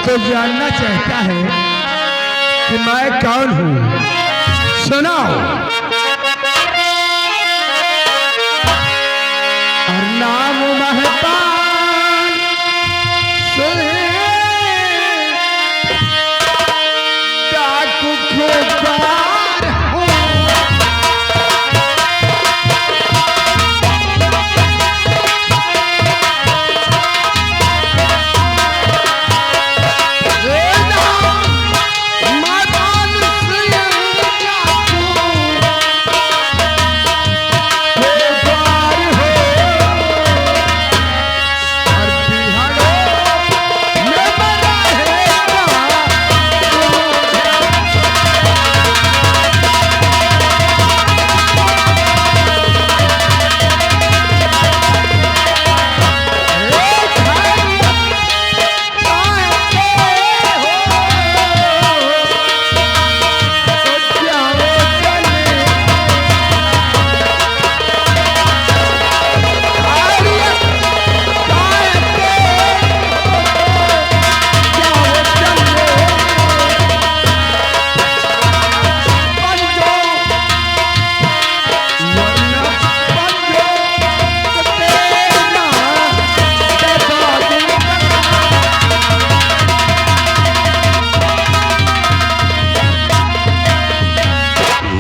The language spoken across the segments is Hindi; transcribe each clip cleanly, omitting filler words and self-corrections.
तो जानना चाहता है कि मैं कौन हूँ। सुनो, और नाम महतान डाकू खोदार हूँ।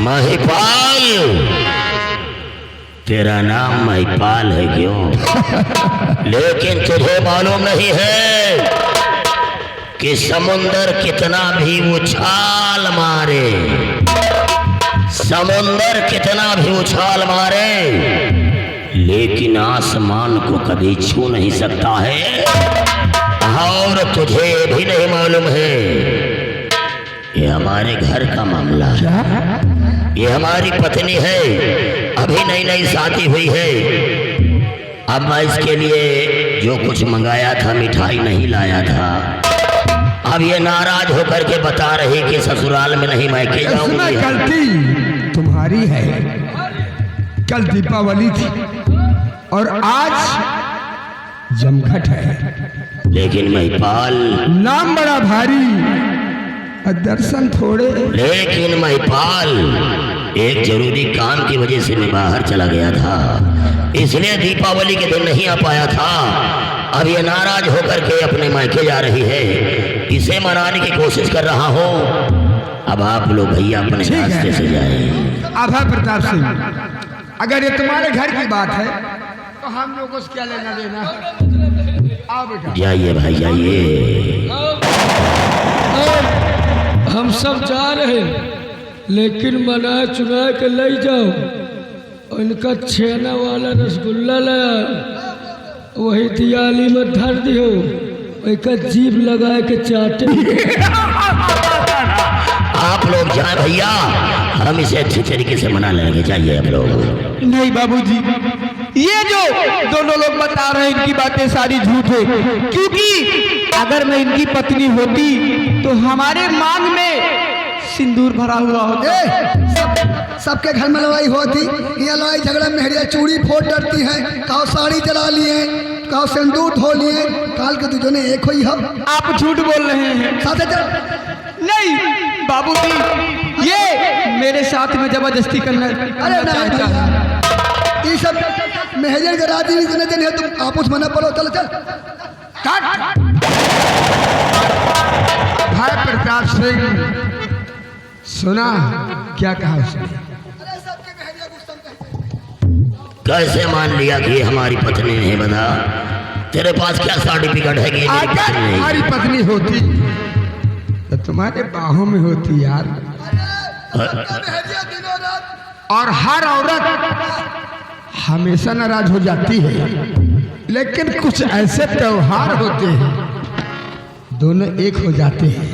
महिपाल, तेरा नाम महिपाल है क्यों? लेकिन तुझे मालूम नहीं है कि समुंदर कितना भी उछाल मारे, समुंदर कितना भी उछाल मारे, लेकिन आसमान को कभी छू नहीं सकता है। और तुझे भी नहीं मालूम है, ये हमारे घर का मामला है। ये हमारी पत्नी है, अभी नई नई शादी हुई है। अब मैं इसके लिए जो कुछ मंगाया था, मिठाई नहीं लाया था। अब ये नाराज होकर के बता रही कि ससुराल में नहीं मैं के जाऊंगी। गलती तुम्हारी है। कल दीपावली थी और आज जमघट है। लेकिन महिपाल, नाम बड़ा भारी और दर्शन थोड़े। लेकिन महिपाल, एक जरूरी काम की वजह से मैं बाहर चला गया था, इसलिए दीपावली के दिन नहीं आ पाया था। अब ये नाराज होकर के अपने मायके जा रही है, इसे मनाने की कोशिश कर रहा हूँ। अब आप लोग भैया अपने रास्ते से जाएं। आभा प्रताप सिंह, अगर ये तुम्हारे घर की बात है तो हम लोगों से क्या लेना देना। आओ बेटा, जाइए भाई जाइए। हम सब जा रहे, लेकिन मना चुना के ले जाओ। उनका छेना वाला रसगुल्ला लाया, वही दियाली में धर दियो, उसका जीभ लगा के चाटे। आप लोग जाए भैया, हम इसे अच्छे तरीके से मना लेंगे। जाइए आप लोग। नहीं बाबूजी, ये जो दोनों लोग बता रहे हैं इनकी बातें सारी झूठ है। क्योंकि अगर मैं इनकी पत्नी होती तो हमारे मांग में सिंदूर भरा हुआ होता। सबके घर में लड़ाई होती, यहाँ लड़ाई झगड़ा मेहरिया चूड़ी फोड़ डरती है। कहो साड़ी जला लिए, कहो सिंदूर धो लिए, काल के दूजों ने एक हुई हम। आप झूठ बोल रहे हैं। साथे नहीं बाबूजी, ये मेरे साथ में जबरदस्ती करना चाहता है। ये सब मेहरिया के राजी नहीं देने, तुम आपस मना पड़ो। चलो चल भाई प्रताप सिंह, सुना क्या कहा उसने? कैसे मान लिया कि ये हमारी पत्नी नहीं? बता, तेरे पास क्या सर्टिफिकेट है कि ये मेरी पत्नी नहीं? हमारी पत्नी होती तो तुम्हारे बाहों में होती यार। और हर औरत हमेशा नाराज हो जाती है, लेकिन कुछ ऐसे त्योहार होते हैं दोनों एक हो जाते हैं।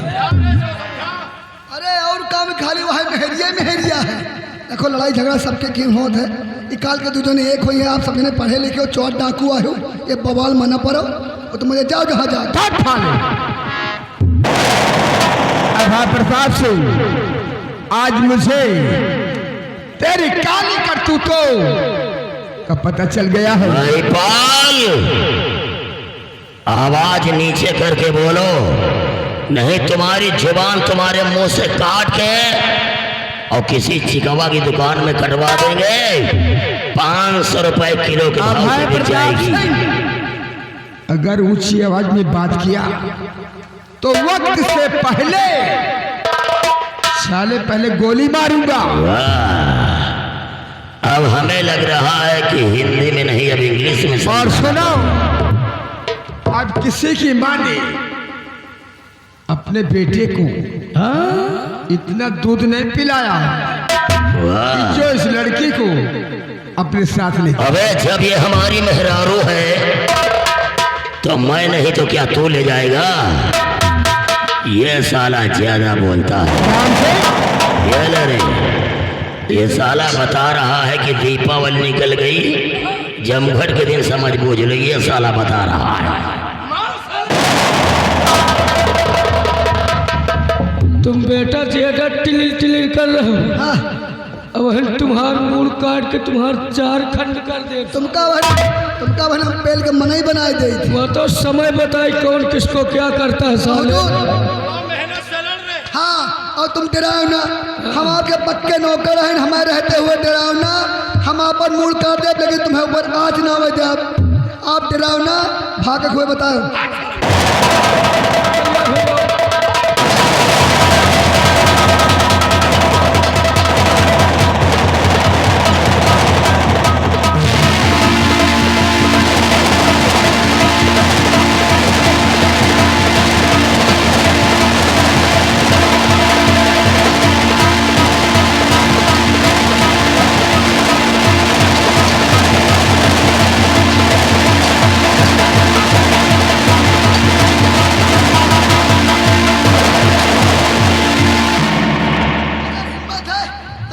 अरे और काम खाली वह मेहरिया है। देखो लड़ाई झगड़ा सबके क्यों होत है। इकाल के दूजों ने एक हुई है। आप सबने पढ़े लिखे हो, चौथ डाकू आए हो, ये बवाल मना पड़ो और तुम मुझे जाओ जहाँ जाओ। भाई प्रताप सिंह, आज मुझे तेरी काली करतूतों का पता चल गया है। महिपाल, आवाज नीचे करके बोलो। नहीं तुम्हारी जुबान तुम्हारे मुंह से काट के और किसी चिकवा की दुकान में कटवा देंगे। 500 रुपए किलो के भाव से बिक जाएगी। अगर ऊंची आवाज में बात किया तो वक्त से पहले साले पहले गोली मारूंगा। अब हमें लग रहा है कि हिंदी में नहीं अब इंग्लिश में। और सुनो, अब किसी की मां ने अपने बेटे को इतना दूध नहीं पिलाया जो इस लड़की को अपने साथ ले। अबे जब ये हमारी मेहरारू है तो मैं नहीं तो क्या तू ले जाएगा? ये साला ज्यादा बोलता है। ये ले रे, ये साला बता रहा है कि दीपावली निकल गई, जमघट के दिन समझ बूझ लो। ये साला बता रहा है। तुम बेटा ज्यादा टिलिल टिलिल कर रहे हो। अब हम तुम्हार मूड काट के तुम्हार 4 खंड कर दे। तुमका बहन पेल के मन ही बनाए दे थी। वो तो समय बताई कौन किसको क्या करता है साले। हाँ, और तुम डराओ ना, हम आपके पक्के नौकर हैं, हमारे रहते हुए डराओ ना। हम आप पर मूड काट दे, लेकिन तुम्हें ऊपर आज ना हो जाए। आप डराओ ना, भाग हुए बताओ।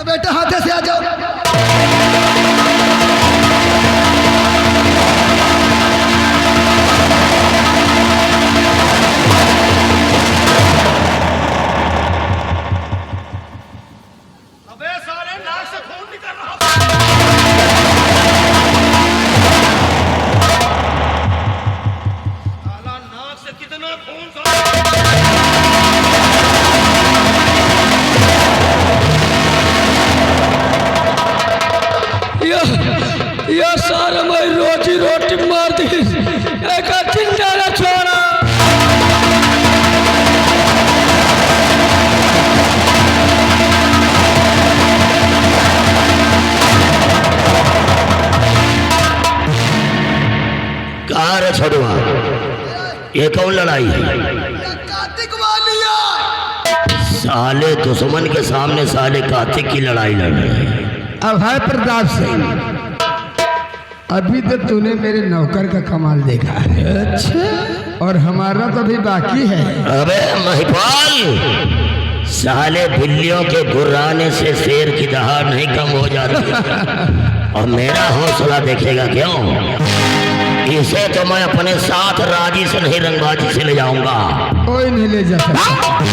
बेटा हाथे से आ जाओ। अबे साले नाक से खून निकल रहा। साला नाक से कितना खून या सारा मैं रोजी रोटी मार दी। एक चिंता न छोड़ा। कहाँ रे छोटुआ, ये कौन लड़ाई है? कार्तिक वाली साले दुश्मन के सामने साले कार्तिक की लड़ाई लड़ रहे हैं। अब है प्रताप सिंह, अभी तो तूने मेरे नौकर का कमाल देखा है। अच्छा, और हमारा तो अभी बाकी है। अबे महिपाल, साले बिल्लियों के गुर्राने से शेर की दहाड़ नहीं कम हो जाती। और मेरा हौसला देखेगा क्यों? इसे तो मैं अपने साथ राजी से नहीं रंगबाजी से ले जाऊंगा। कोई नहीं ले जा सकता।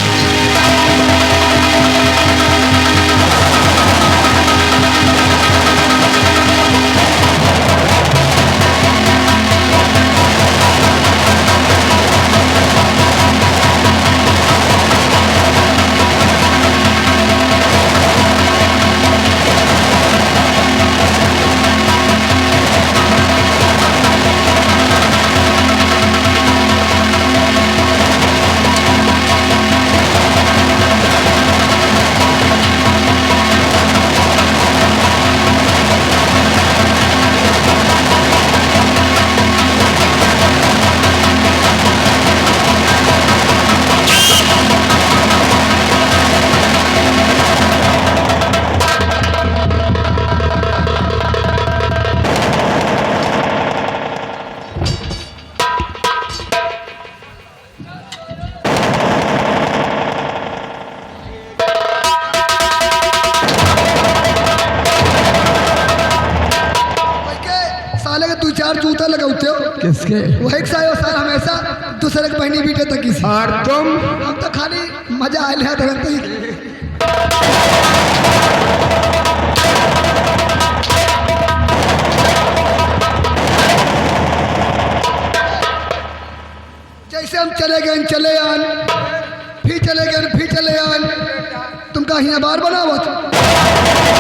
किसके? वही सायो सर हमेशा दूसरे के बहनी बीटे तक किसी। और तुम? हम तो खाली मजा आयल है तुरंत ही। जैसे हम चले गए चले आन फिर चले गए फिर चले आए तुम कहीं बार बनावत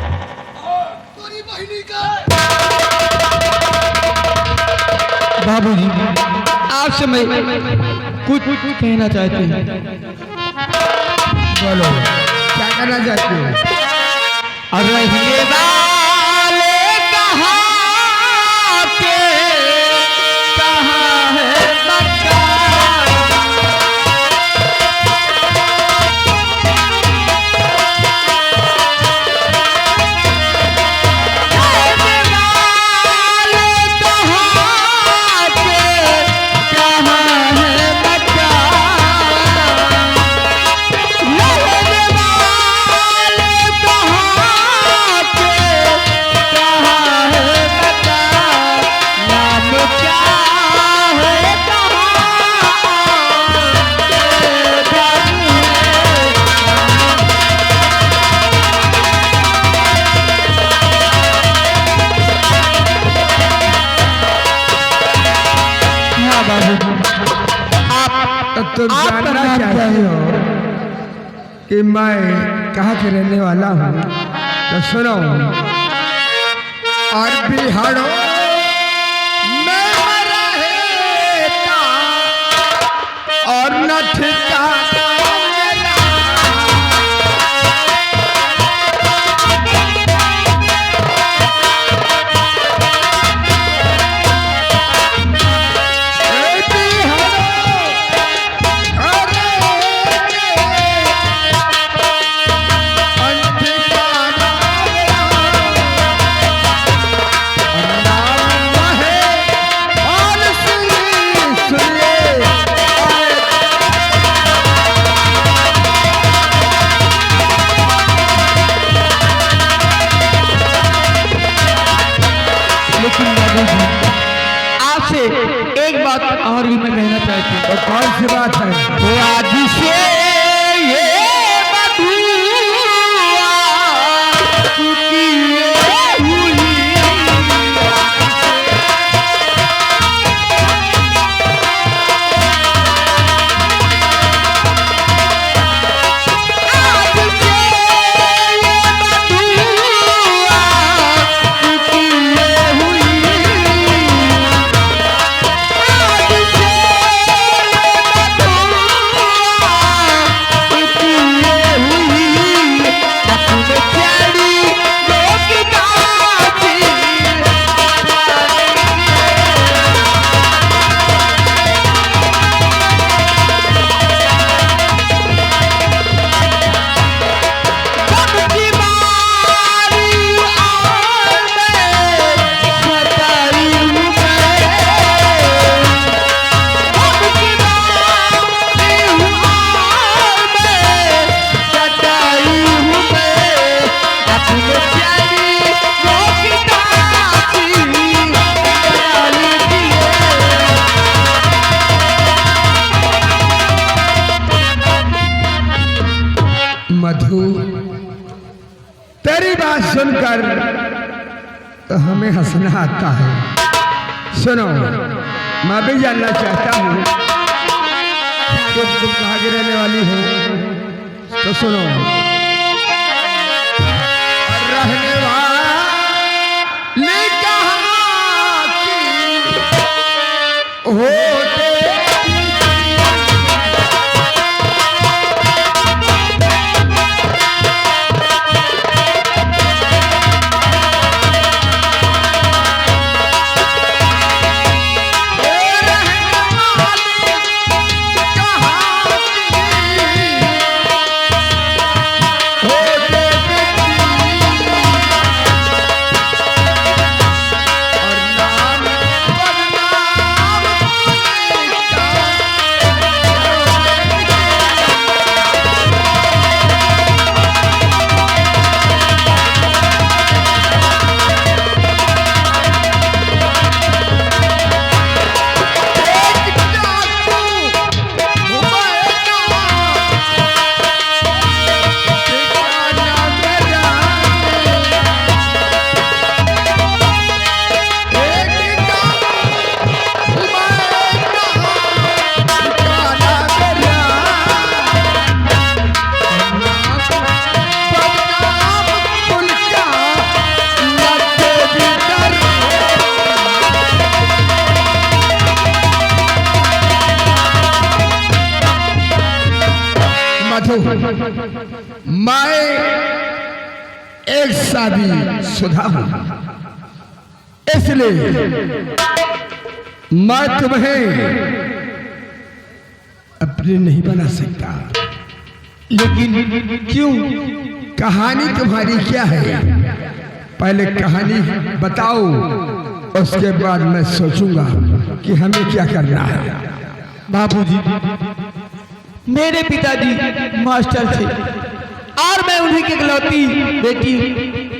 तोरी बहिनी का बाबूजी आपसे मैं कुछ कहना चाहती हूँ। बोलो क्या करना चाहते हो? और रहने वाले कहाँ के कहाँ है मकान? रहने वाले कहाँ के कहाँ है मकान? रहने वाले कहाँ के कहाँ है मकान? नाम क्या है कहाँ हाँ बाबू तो तुम आप जानना करना चाहते हो कि मैं कहाँ के रहने वाला हूँ? तो सुनो, और बिहारों में रहता और न ठिकाना मेरा। ए बिहारों, अरे अनठिकाना मेरा। नाम है और सुनिए लेकिन बाबूजी आपसे एक बात और भी मैं कहना चाहती हूँ। तो कौन सी बात है? तो आज से ये बधुआ चुकी हुई आज से ये बधुआ चुकी हुई आज से मधु, तेरी बात सुनकर तो हमें हंसना आता है। सुनो, मैं भी जानना चाहता हूँ कि तुम कहाँ की रहने वाली हो। तो सुनो, रहने वाली कहाँ की हो मधु, मैं एक शादी शुदा हूं, इसलिए मैं तुम्हें अपनी नहीं बना सकता। लेकिन क्यों? कहानी तुम्हारी क्या है? पहले कहानी बताओ, उसके बाद मैं सोचूंगा कि हमें क्या करना है। बाबूजी, मेरे पिताजी मास्टर थे और मैं उन्हीं की इकलौती बेटी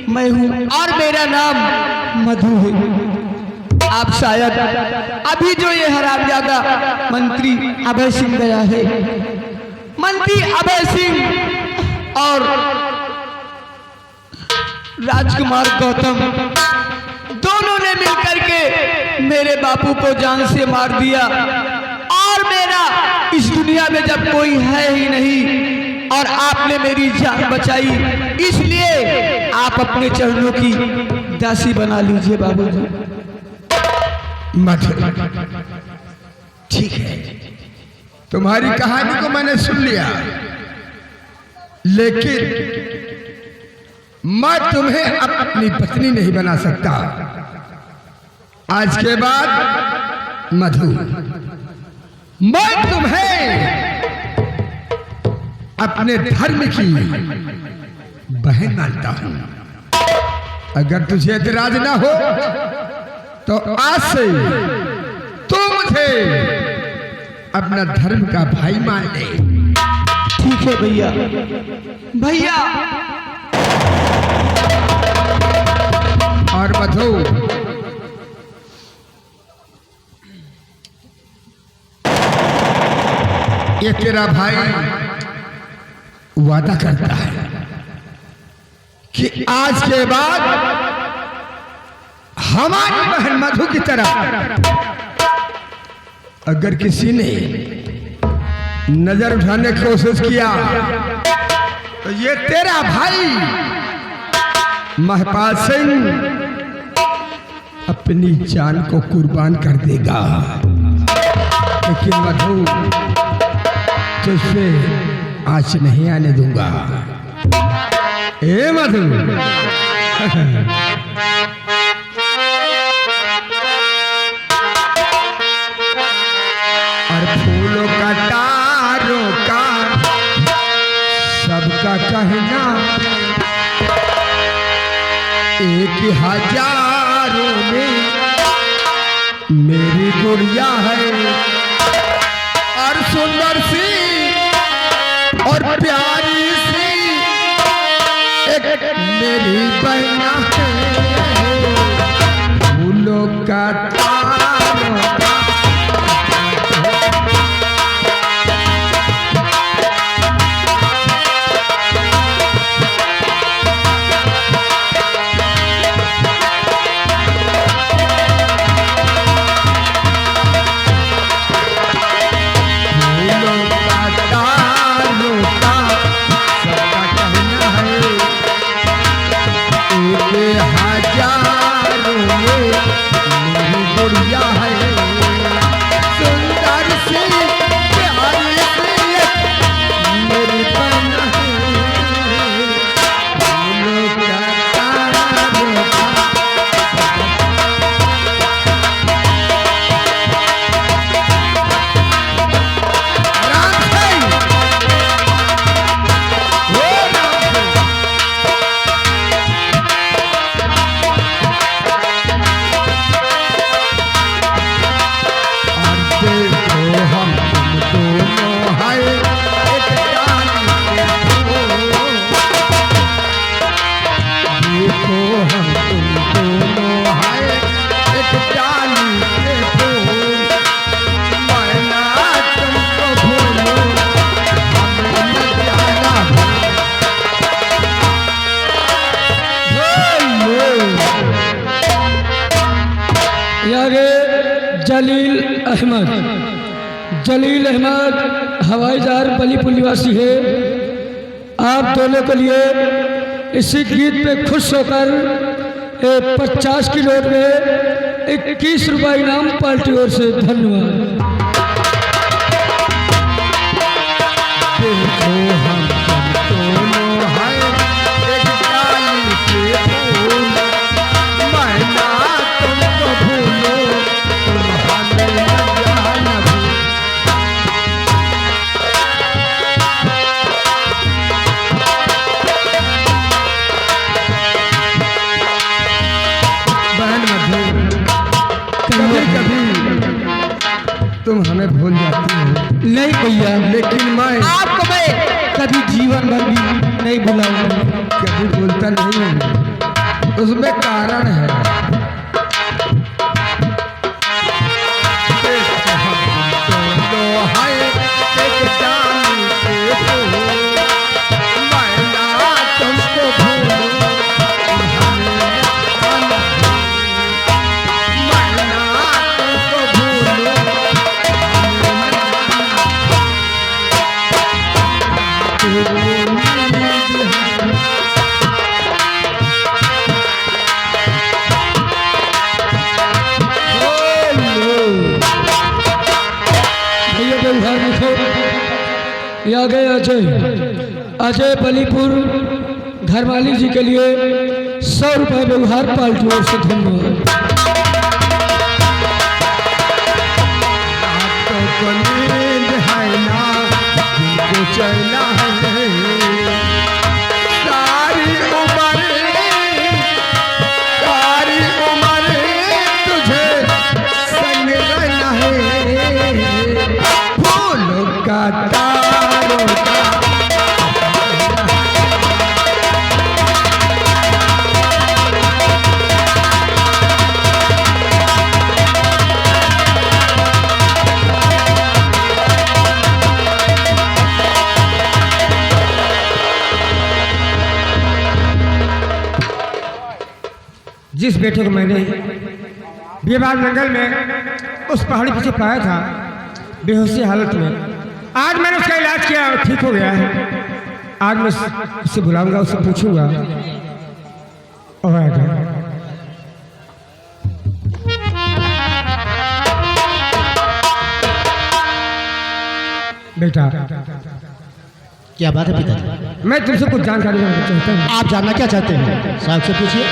मैं हूँ और मेरा नाम मधु है। आप शायद अभी जो ये हरामजादा मंत्री अभय सिंह गया है, मंत्री अभय सिंह और राजकुमार गौतम दोनों ने मिलकर के मेरे बापू को जान से मार दिया और मेरा इस दुनिया में जब कोई है ही नहीं और आपने मेरी जान बचाई, इसलिए आप अपने चरणों की दासी बना लीजिए बाबूजी। मधु, ठीक है, तुम्हारी कहानी को मैंने सुन लिया, लेकिन मैं तुम्हें अपनी पत्नी नहीं बना सकता। आज के बाद मधु, मैं तुम्हें अपने धर्म की बहन मानता हूं। अगर तुझे एतराज ना हो तो आज से तू मुझे अपना धर्म का भाई मान ले। ठीक है भैया। भैया और मधु, ये तेरा भाई वादा करता है कि आज के बाद हमारी बहन मधु की तरह अगर किसी ने नजर उठाने की कोशिश किया तो ये तेरा भाई महपाल सिंह अपनी जान को कुर्बान कर देगा। लेकिन मधु, तुझसे आज नहीं आने दूंगा। ए मधु, और फूलों का तारों का सबका कहना एक हजारों में मेरी गुड़िया है और सुंदर सी और प्यारी सी एक मेरी बहना है। फूलों का तारों का जलील अहमद हवाई जहाज बलीपुर निवासी है। आप दोनों के लिए इसी गीत पे खुश होकर 50 की नोट में 21 रुपये इनाम पार्टी ओर से। धन्यवाद। तुम हमें भूल जाती हो, नहीं भैया, लेकिन मैं आपको मैं कभी जीवन भर भी नहीं भुलाऊंगा। कभी भूलता नहीं हूँ। उसमें कारण है। आ गए अजय बलीपुर घरवाली जी के लिए 100 रुपये व्यवहार पार्टी ओर से धन्यवाद। जिस बेटे को मैंने बेबाद जंगल में उस पहाड़ी पीछे पाया था बेहोशी हालत में, आज मैंने उसका इलाज किया और ठीक हो गया है। आज मैं उससे बुलाऊंगा, उससे पूछूंगा और आएगा। बेटा क्या बात है पिताजी? मैं तुमसे कुछ जानकारी लेना चाहता हूँ। आप जानना क्या चाहते हैं? साहब से पूछिए।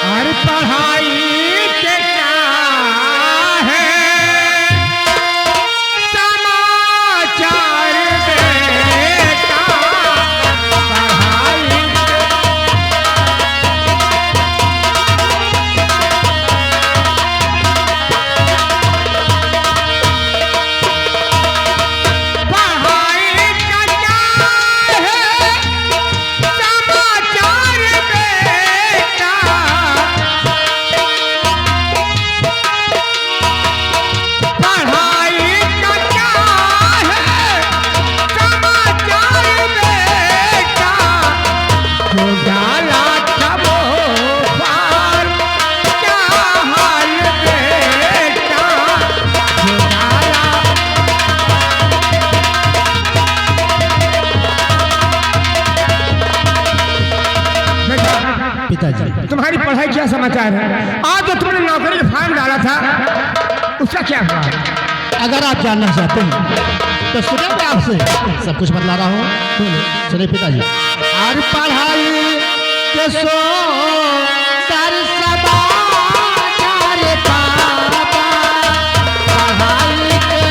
हर पढ़ाई के क्या है समाचार बेटा, पढ़ाई का क्या है समाचार बेटा, पिताजी तुम्हारी पढ़ाई क्या समाचार है? आज जो तुमने नौकरी का फॉर्म डाला था उसका क्या हुआ? अगर आप जानना चाहते हैं तो सुनिए, मैं आपसे सब कुछ बतला रहा हूँ। सुनिए पिताजी। और पढ़ाई के सो दर समाचार पापा, पढ़ाई के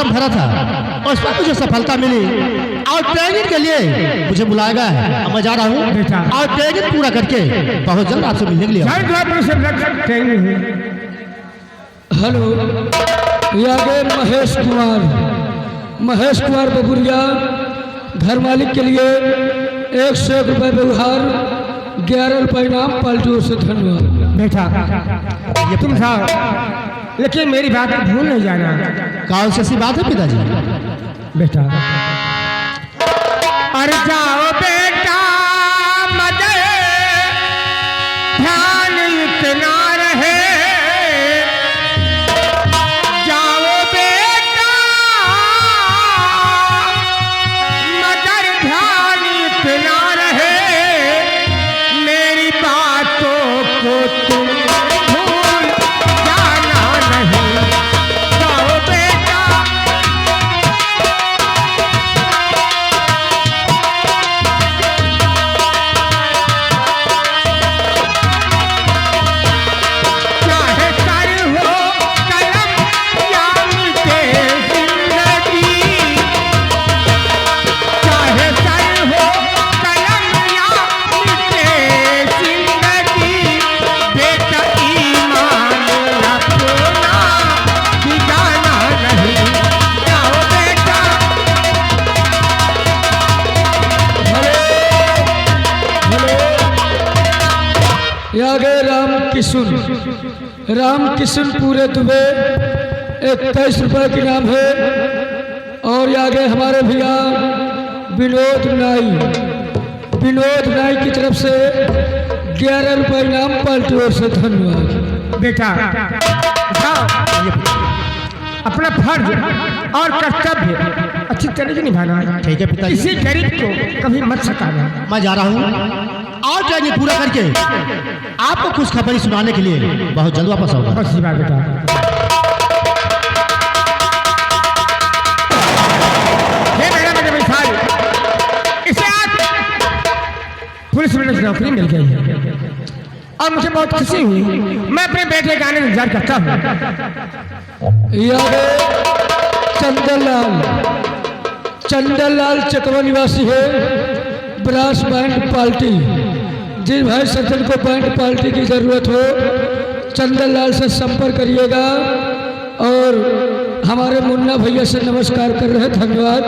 भरा था और उसमें मुझे सफलता मिली और ट्रेनिंग के लिए मुझे बुलाया गया है। अब मैं जा रहा हूँ और ट्रेनिंग पूरा करके बहुत जल्द आपसे मिलने के लिए हेलो, ये आगे महेश कुमार बबुरिया, घर मालिक के लिए 101 रुपये व्यवहार, 11 रुपये इनाम, पाल्टियों से धन्यवाद। बेटा ये तुम था, लेकिन मेरी बात भूल नहीं जाना। कौन सी ऐसी बात है पिताजी? बेटा अरे जाओ बेटा मदर ध्यान इतना रहे, जाओ बेटा मदर ध्यान इतना रहे, मेरी बातों को तुम भूल जाना नहीं। जाओ बेटा राम किशन पूरे दुबे 21 रुपए की नाम है। और आगे हमारे भैया विनोद नाई की तरफ से 11 रुपए इनाम, पाल्टी ओर से धन्यवाद। बेटा अपना फर्ज और कर्तव्य अच्छी तरह से निभाना। ठीक है पिताजी। किसी गरीब को कभी मत सताना। मैं जा रहा हूँ, और जाएंगे पूरा करके आपको कुछ खबरी सुनाने के लिए बहुत जल्द वापस आऊंगा। बस जी बात बेटा। ये मेरे मिसाल, इसे आज पुलिस में नौकरी मिल गई है और मुझे बहुत खुशी हुई। मैं अपने बेटे का आने इंतजार करता हूँ। चंदनलाल चकवा निवासी है, ब्रास बैंड पार्टी। जिस भाई सज्जन को बैंड पार्टी की ज़रूरत हो, चंदनलाल से संपर्क करिएगा। और हमारे मुन्ना भैया से नमस्कार कर रहे हैं, धन्यवाद।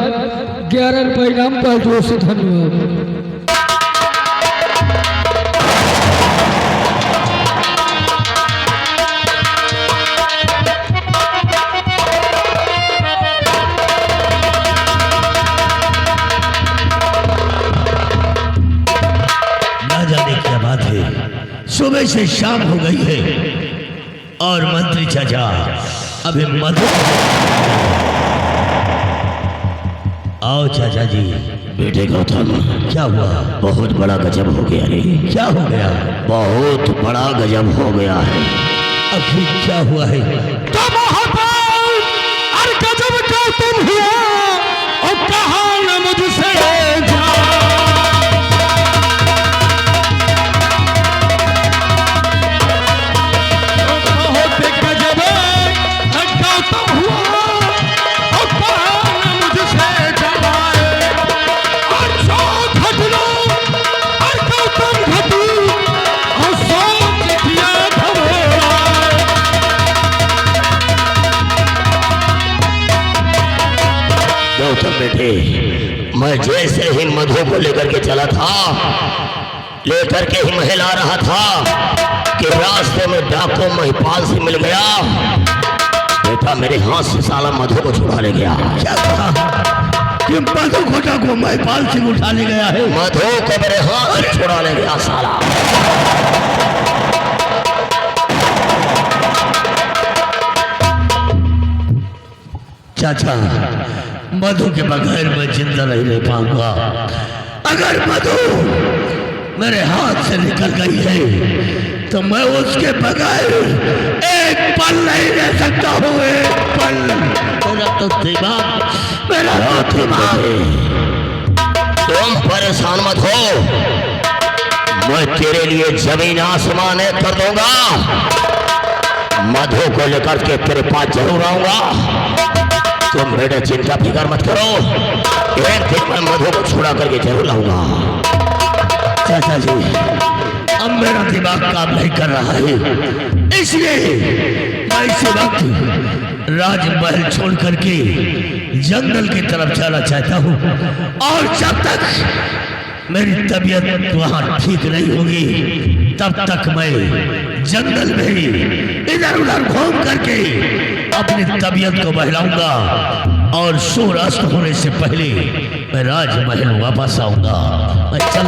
11 रुपये इनाम, पार्टियों से धन्यवाद। सुबह से शाम हो गई है और मंत्री चाचा अभी मधु। आओ चाचा जी। बेटे गौतम, क्या हुआ? बहुत बड़ा गजब हो गया रे। क्या हो गया? बहुत बड़ा गजब हो गया है। आखिर क्या हुआ है? तो और गजब गौतम हुआ और कहा न मुझसे बेटे, मैं जैसे ही मधु को लेकर के चला था, लेकर के ही महल आ रहा था कि रास्ते में डाकू महिपाल से मिल गया। बेटा मेरे हाथ से साला मधु को छुड़ा ले गया। क्या कहा कि मधु को डाकू महिपाल से उठा ले गया है? मधु को मेरे हाथ से छुड़ा ले गया साला। चाचा, मधु के बगैर मैं जिंदा नहीं रह पाऊंगा। अगर मधु मेरे हाथ से निकल गई है तो मैं उसके बगैर एक पल नहीं रह सकता हूँ। एक पल। मेरा दिमाग तुम परेशान मत हो, मैं तेरे लिए जमीन आसमान कर दूंगा। मधु को लेकर के तेरे पास जरूर आऊंगा। तुम बेटा चिंता फिकर मत करो, एक दिन मैं मधु को छुड़ा करके जरूर लाऊंगा। चाचा जी, अब मेरा दिमाग काम नहीं कर रहा है, इसलिए मैं इस वक्त राजमहल छोड़ करके जंगल की तरफ जाना चाहता हूँ, और जब तक मेरी तबीयत वहाँ ठीक नहीं होगी तब तक मैं जंगल में ही इधर उधर घूम करके अपनी तबीयत को बहलाऊंगा, और सूर्यास्त होने से पहले मैं राजमहल वापस आऊंगा। मैं चल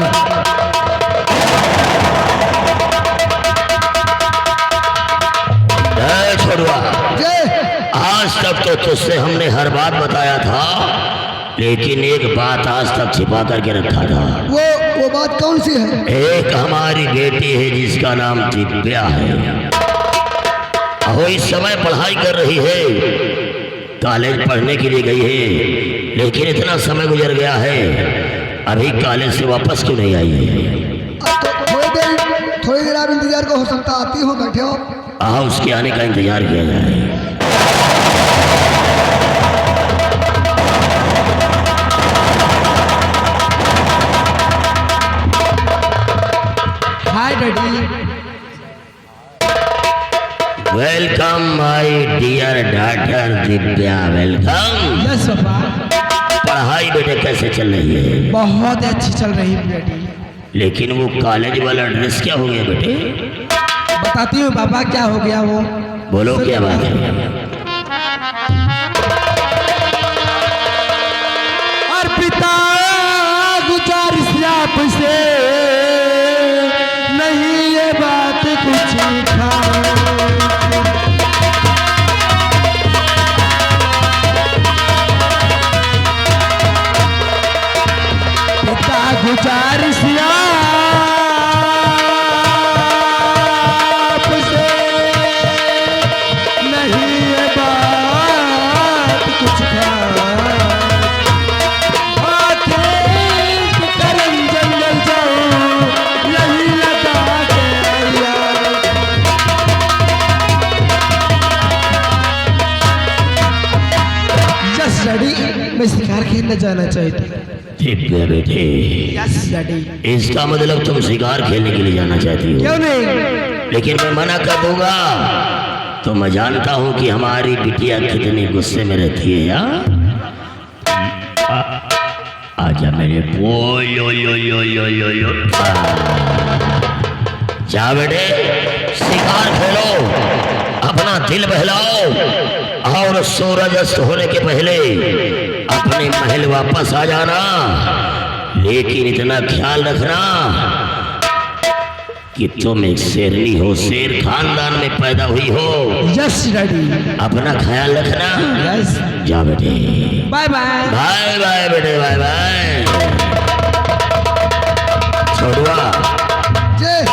छोड़ुआ, आज तक तो तुझसे हमने हर बात बताया था, लेकिन एक बात आज तक छिपा करके रखा था। वो बात कौन सी है? एक हमारी बेटी है जिसका नाम दिव्या है, वो इस समय पढ़ाई कर रही है, कॉलेज पढ़ने के लिए गई है, लेकिन इतना समय गुजर गया है, अभी कॉलेज से वापस क्यों नहीं आई है? अब तो थोड़ी देर आप इंतजार को, हो सकता आती हो, बैठे हो। आओ उसके आने का इंतजार किया जाए। Hi daddy. Welcome my dear daughter Divya, welcome. Yes papa. पढ़ाई बेटे कैसे चल रही है? बहुत अच्छी चल रही है डैडी। लेकिन वो कॉलेज वाला ड्रेस क्या हो गया बेटे? बताती हूँ पापा क्या हो गया वो। बोलो क्या बात है? और पिता गुजारिश आपसे, नहीं ये बात कुछ खास। पिता गुजारिश आपसे, नहीं ये बात कुछ खास। मैं शिकार खेलने जाना चाहती। दिव्या बेटे, यस डैडी। इसका मतलब तुम शिकार खेलने के लिए जाना चाहती हो? क्यों नहीं? लेकिन मैं मना कर दूंगा, तो मैं जानता हूँ कि हमारी बिटिया कितनी गुस्से में रहती है। यार आजा मेरे जा बेटे, शिकार खेलो, अपना दिल बहलाओ, और सूरज अस्त होने के पहले अपने महल वापस आ जाना। लेकिन इतना ख्याल रखना कि तुम एक शेरनी हो, शेर खानदान में पैदा हुई हो। Yes daddy. अपना ख्याल रखना। यस। जा बेटे, बाय बाय। बाय बाय बेटे, बाय बाय। छोड़ुआ,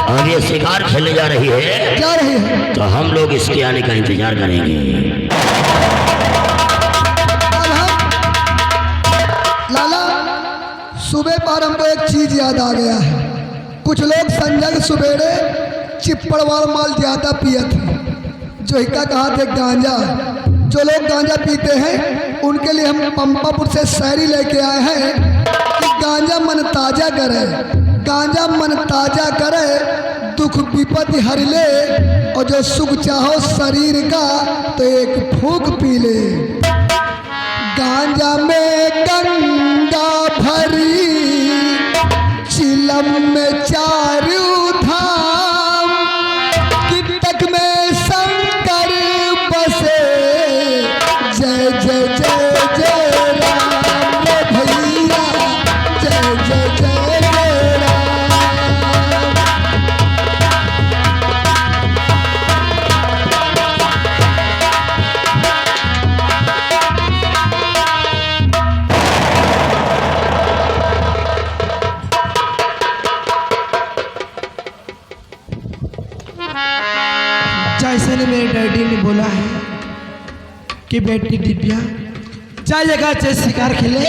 और ये शिकार खेलने जा रही है, जा रही है, तो हम लोग इसके आने का इंतजार करेंगे। लाला, सुबह पर हमको एक चीज याद आ गया है। कुछ लोग संजय सुबेरे चिप्पड़वार माल ज्यादा पिए थे, जो हिक्का कहा थे गांजा। जो लोग गांजा पीते हैं उनके लिए हम पंपापुर से शायरी लेके आए हैं कि गांजा मन ताजा करे, गांजा मन ताजा करे, दुख विपत्ति हर ले, और जो सुख चाहो शरीर का तो एक फूंक पी ले। गांजा में गंगा भरी, चिलम में चारू धाम, कीटक में शंकर बसे, जय जय जय जय राम रे भैया, जय जय जय जय राम। जैसे ने मेरे डैडी ने बोला है कि बेटी दिव्या जाइएगा, चाहे शिकार खेले,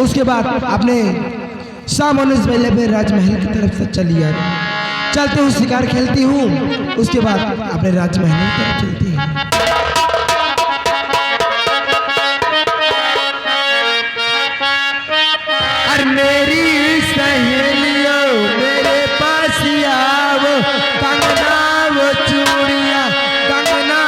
उसके बाद अपने शाम होने से पहले मैं राजमहल की तरफ से चलिए। चलते हूँ, शिकार खेलती हूँ, उसके बाद अपने राजमहल की तरफ चलती हूँ। और मेरी सहेलियों मेरे पास आओ, कंगना वो चूड़िया कंगना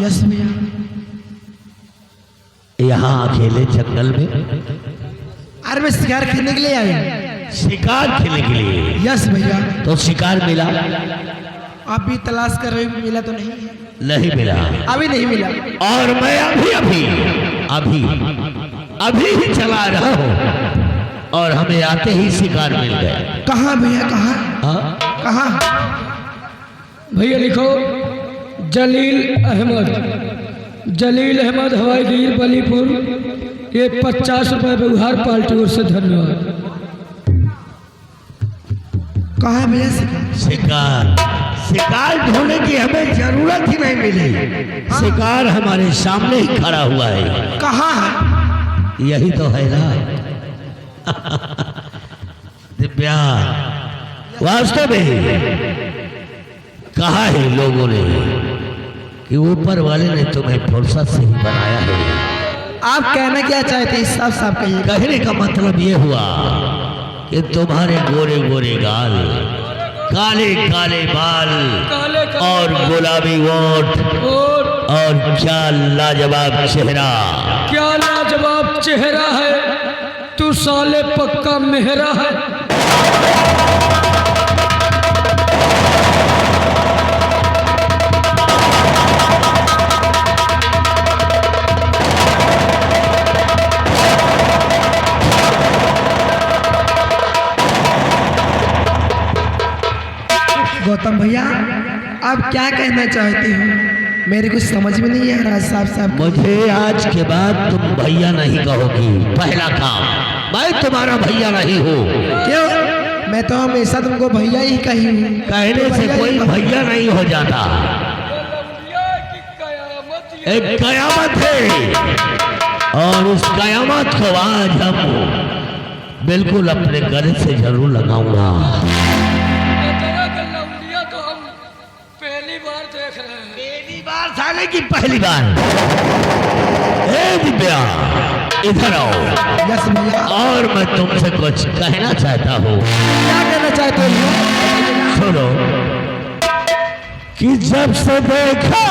यस भैया। यहाँ अकेले जंगल में अरे मैं शिकार खेलने के लिए आया हूँ। शिकार खेलने के लिए? यस भैया। तो शिकार मिला? आप भी तलाश कर रहे हो, मिला तो नहीं? नहीं मिला। अभी नहीं मिला। और मैं अभी ही चला रहा हूँ और हमें आते ही शिकार मिल गया। कहाँ भैया, कहाँ? हाँ? कहाँ? भैया लिखो जलील अहमद हवाई गिर बलीपुर। ये 50 रुपए व्यवहार पार्टी ओर से धन्यवाद। कहाँ है भैया शिकार? शिकार ढूंढने की हमें जरूरत ही नहीं मिली। शिकार हमारे सामने ही खड़ा हुआ है। कहाँ है? यही तो है ना। दिव्या, वास्तव में कहा है लोगों ने कि ऊपर वाले ने तुम्हें फुर्सत से ही बनाया है। आप कहना क्या चाहते हैं? साफ साफ कहिए। कहने का मतलब ये हुआ कि तुम्हारे गोरे गोरे गाल, काले काले बाल और गुलाबी ओठ और क्या लाजवाब चेहरा। क्या लाजवाब चेहरा है, तू साले पक्का मेहरा है। गौतम भैया, आप क्या कहना चाहते हो? मेरे कुछ समझ में नहीं आ रहा। साफ साफ मुझे आज के बाद तुम भैया नहीं कहोगी। पहला काम, मैं तुम्हारा भैया नहीं हूँ। क्यों? मैं तो हमेशा तुमको भैया ही कही हूँ। कहने से कोई भैया नहीं हो जाता। एक कयामत है और उस कयामत को आज हम बिल्कुल अपने गले से जरूर लगाऊंगा। साले की पहली बार। दिव्या, इधर आओ। यस भैया। और मैं तुमसे कुछ कहना चाहता हूँ। क्या कहना चाहते हो? सुनो कि जब से देखा